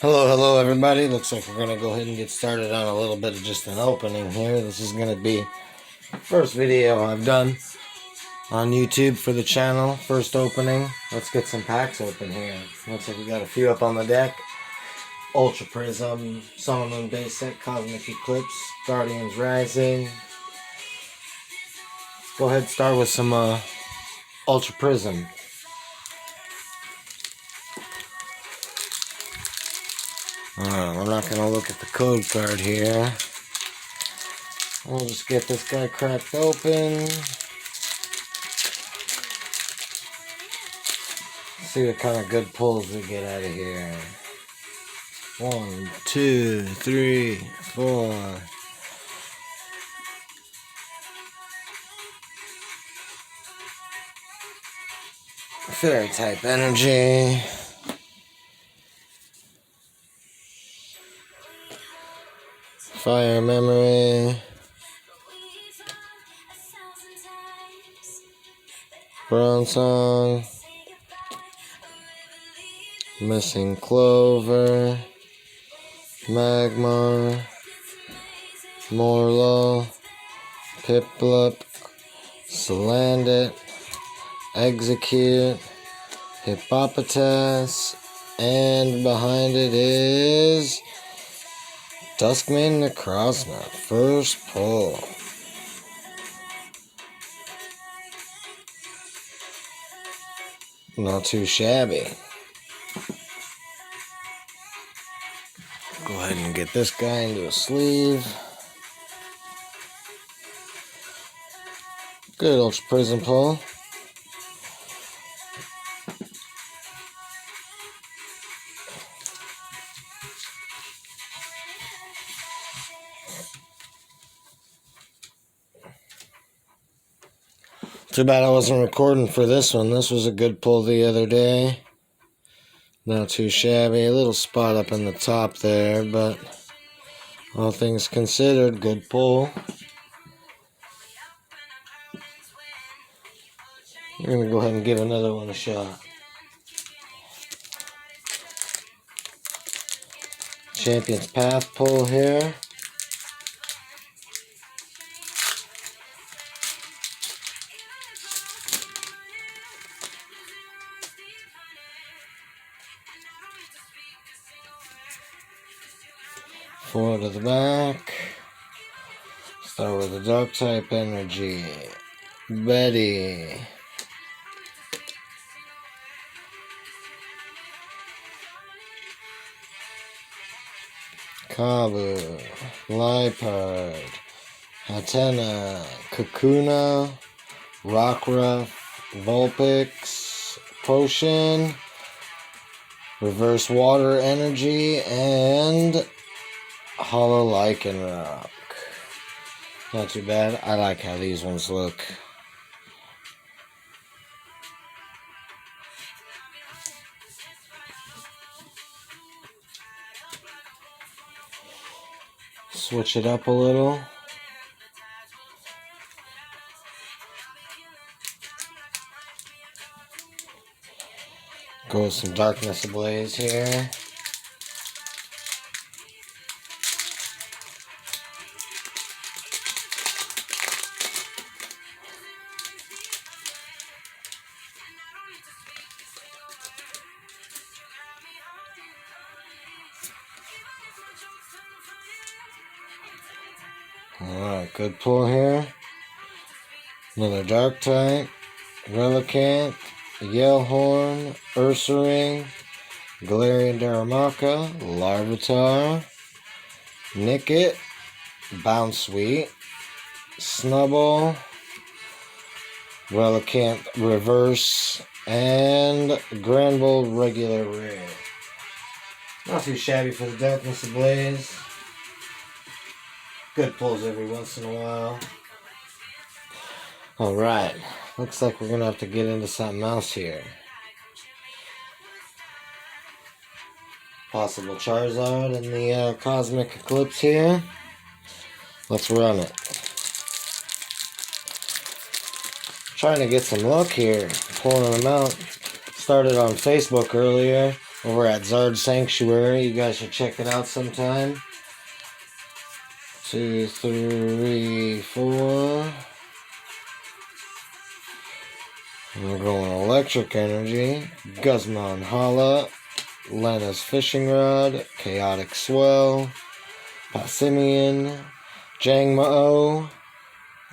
Hello everybody. Looks like we're going to go ahead and get started on a little bit of just an opening here. This is going to be the first video I've done on YouTube for the channel. First opening. Let's get some packs open here. Looks like we got a few up on the deck. Ultra Prism, Sun and Moon Basic, Cosmic Eclipse, Guardians Rising. Let's go ahead and start with some Ultra Prism. I'm not going to look at the code card here. We'll just get this guy cracked open. See what kind of good pulls we get out of here. 1, 2, 3, 4. Fairy type energy. Fire memory. Brown song. Missing clover. Magmar. Morlo. Piplup. Salandit. Execute. Hippopotas. And behind it is Duskmane Necrozma, first pull. Not too shabby. Go ahead and get this guy into a sleeve. Good Ultra Prism pull. Too bad I wasn't recording for this one. This was a good pull the other day. Not too shabby. A little spot up in the top there, but all things considered, good pull. I'm going to go ahead and give another one a shot. Champion's Path pull here. Four to the back. Start with the dark type energy. Betty. Kabu. Lipard. Hatena. Kakuna. Rockruff. Vulpix. Potion. Reverse water energy. And Hollow Lycanroc. Not too bad. I like how these ones look. Switch it up a little. Go with some Darkness Ablaze here. Alright, good pull here. Another dark type. Relicanth, Yellhorn, Ursaring, Galarian Darumaka, Larvitar, Nickit, Bounsweet, Snubbull, Relicanth Reverse, and Granbull Regular Rare. Not too shabby for the Darkness Ablaze. Good pulls every once in a while. Alright, looks like we're going to have to get into something else here. Possible Charizard in the Cosmic Eclipse here. Let's run it. Trying to get some luck here, pulling them out. Started on Facebook earlier. over at Zard Sanctuary. You guys should check it out sometime. 2, 3, 4. We're going electric energy. Guzman Hala. Lena's Fishing Rod. Chaotic Swell. Passimian. Jangmo.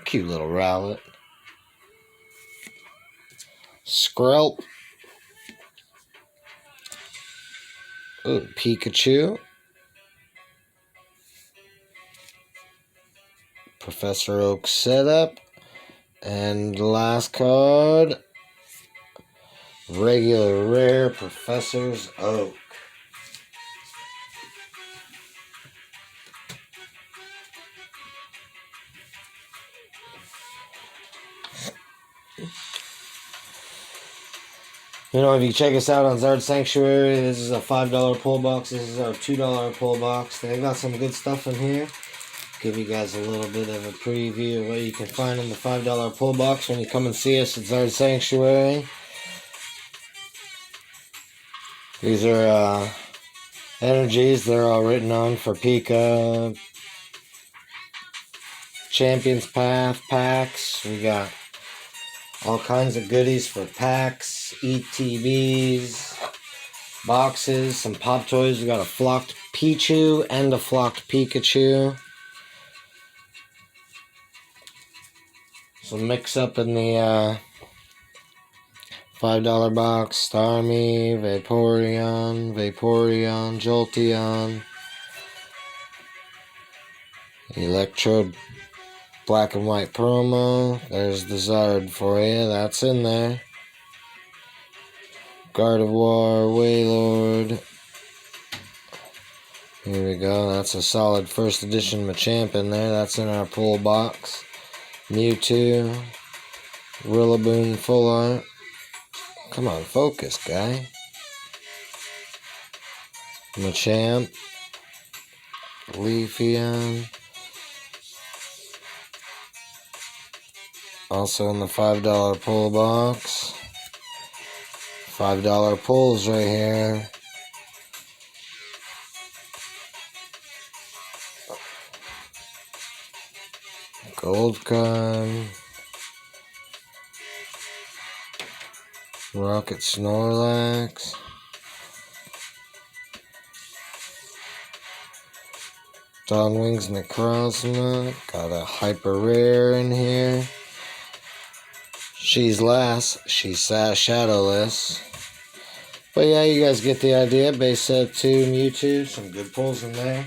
Cute little Rowlet. Skrelp. Ooh, Pikachu. Professor Oak setup. And last card, regular rare Professor's Oak. You know, if you check us out on Zard Sanctuary, this is a $5 pull box. This is our $2 pull box. They got some good stuff in here. Give you guys a little bit of a preview of what you can find in the $5 pull box when you come and see us at Zard Sanctuary. These are energies. They're all written on for Pika. Champions Path packs. We got all kinds of goodies for packs, ETBs, boxes, some pop toys. We got a flocked Pichu and a flocked Pikachu. Some mix up in the $5 box. Starmie, Vaporeon, Jolteon, Electrode Black and White promo. There's the Zard for you. That's in there. Gardevoir, Wailord. Here we go. That's a solid first edition Machamp in there. That's in our pull box. Mewtwo. Rillaboom full art. Come on, focus, guy. Machamp. Leafeon. Also in the $5 pull box. $5 pulls right here. Gold card. Rocket Snorlax. Dawnwings Necrozma. Got a hyper rare in here. She's last. She's shadowless. But yeah, you guys get the idea. Base set 2 Mewtwo. Some good pulls in there.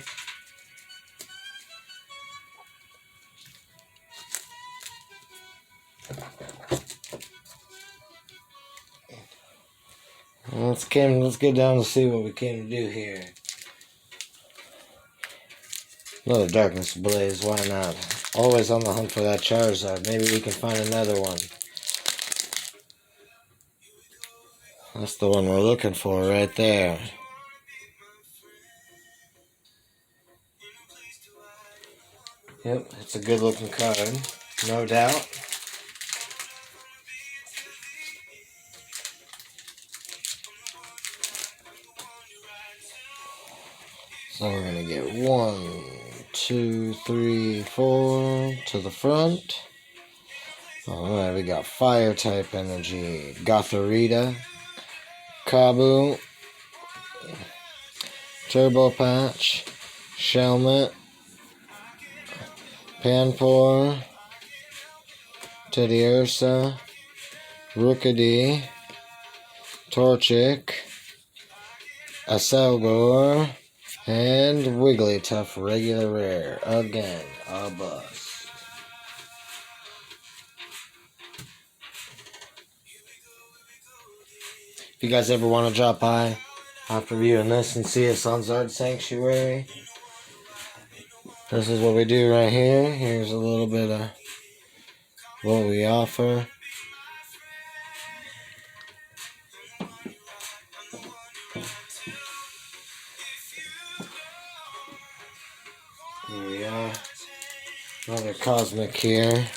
Let's get down to see what we came to do here. Another Darkness Blaze, why not? Always on the hunt for that Charizard. Maybe we can find another one. That's the one we're looking for right there. Yep, it's a good looking card, no doubt. So we're going to get 1, 2, 3, 4 to the front. Alright, we got Fire type energy. Gothorita. Kabu. Turbo Patch. Shelmet. Panpour. Teddiursa. Rookidee. Torchic. Aselgor. And Wigglytuff regular rare. Again, a bust. If you guys ever want to drop by after viewing this and see us on Zard Sanctuary, this is what we do right here. Here's a little bit of what we offer. Here we are. Another Cosmic here.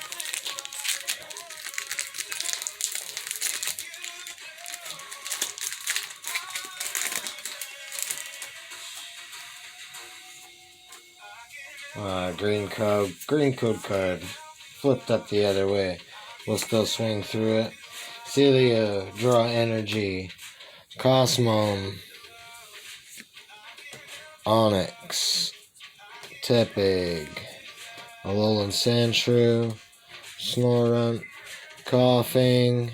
Green code card. Flipped up the other way. We'll still swing through it. Celia, draw energy. Cosmom. Onyx. Tepig. Alolan Sandshrew. Snorunt. Coughing.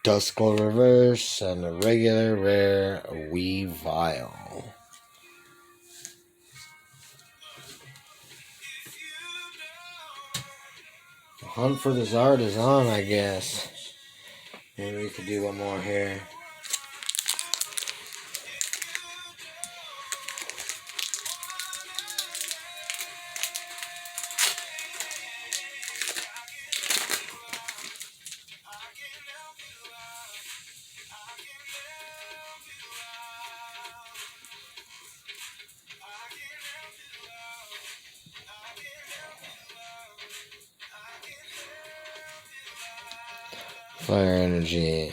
Duskull Reverse. And a regular rare Weavile. Hunt for the Zard is on, I guess. Maybe we could do one more here. Fire energy.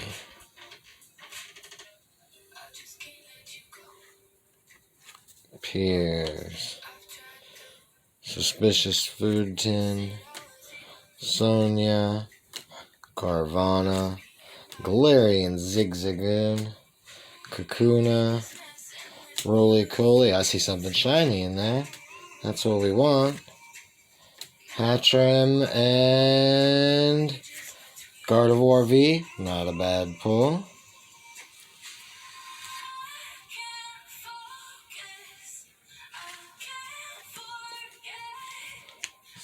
Piers. Suspicious Food Tin. Sonia. Carvana. Galarian Zigzagoon. Kakuna. Roly-Coly. I see something shiny in there. That's what we want. Hatchrim and Gardevoir V. Not a bad pull.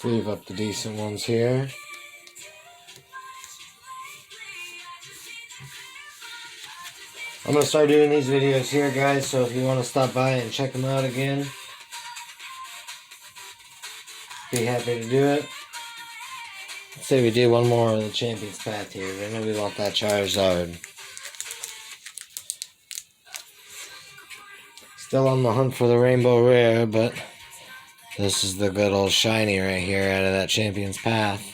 Leave up the decent ones here. I'm going to start doing these videos here, guys, so if you want to stop by and check them out again, be happy to do it. Let's say we do one more of the Champion's Path here. I know we want that Charizard. Still on the hunt for the Rainbow Rare, but this is the good old shiny right here out of that Champion's Path.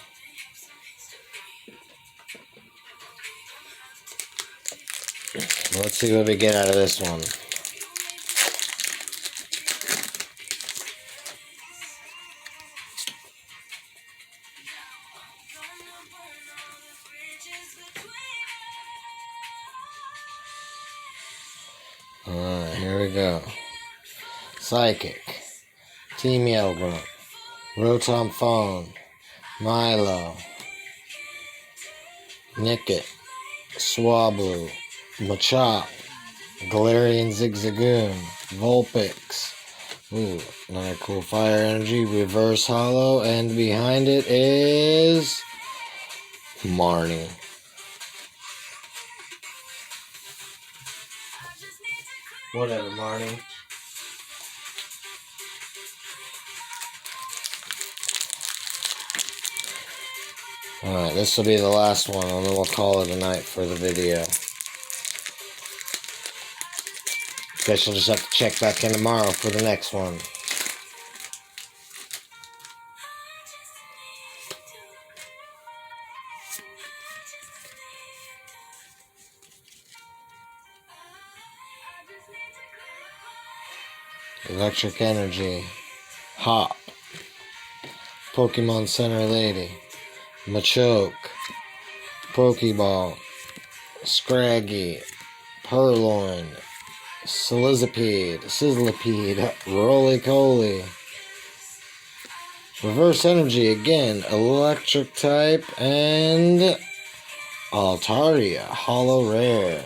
Let's see what we get out of this one. Alright, here we go. Psychic. Team Yelgrunt. Rotom Phone. Milo. Nickit. Swablu. Machop. Galarian Zigzagoon. Vulpix. Ooh, another cool fire energy. Reverse Hollow. And behind it is Marnie. Whatever, Marnie. Alright, this will be the last one, and then we'll call it a night for the video. Guess you'll just have to check back in tomorrow for the next one. Electric Energy. Hop. Pokemon Center Lady. Machoke. Pokeball. Scraggy. Purloin. Sizzlipede. Roly-Coly. Reverse Energy again. Electric type. And Altaria. Hollow Rare.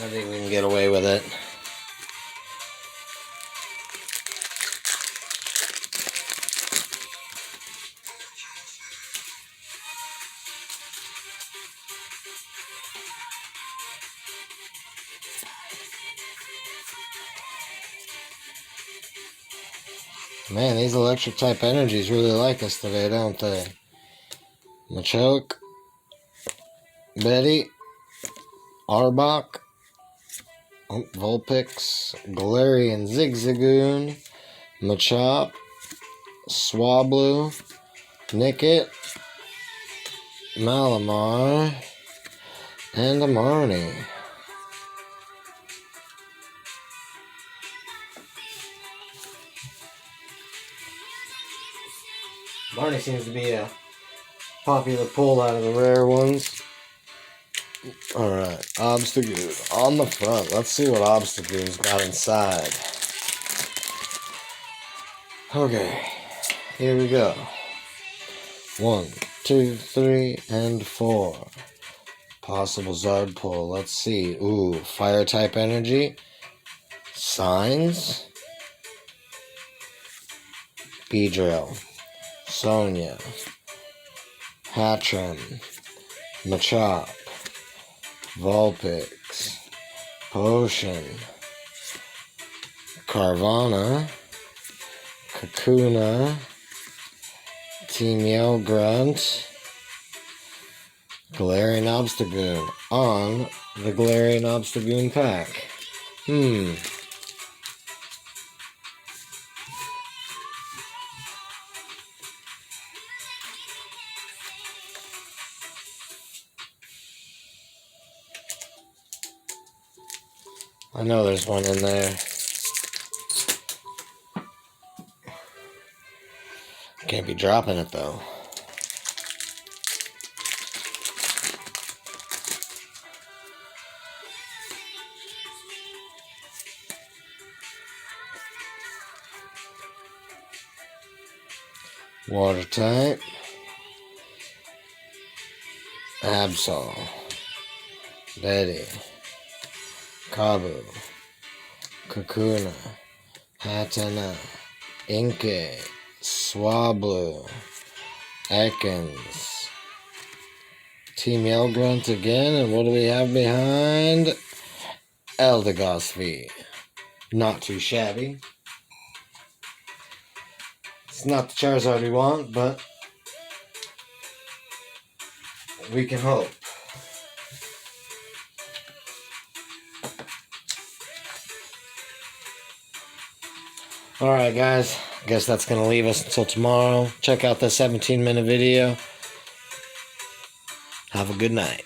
I think we can get away with it. Man, these electric type energies really like us today, don't they? Machoke. Betty. Arbok. Vulpix, Galarian Zigzagoon, Machop, Swablu, Nickit, Malamar, and a Marnie. Marnie seems to be a popular pull out of the rare ones. Alright, Obstagoon on the front. Let's see what Obstagoon's got inside. Okay, here we go. 1, 2, 3, and 4. Possible Zard pull. Let's see. Ooh, fire type energy. Signs. Beedrill. Sonia. Hatcham. Machop. Vulpix. Potion. Carvana. Kakuna. Team Yell Grunt. Galarian Obstagoon on the Galarian Obstagoon pack. I know there's one in there. Can't be dropping it though. Water type. Absol. Betty. Kabu. Kakuna. Hatana. Inkay. Swablu. Ekans. Team Yell Grunt again. And what do we have behind? Eldegoss. Not too shabby. It's not the Charizard we want, but we can hope. Alright guys, I guess that's going to leave us until tomorrow. Check out the 17-minute video. Have a good night.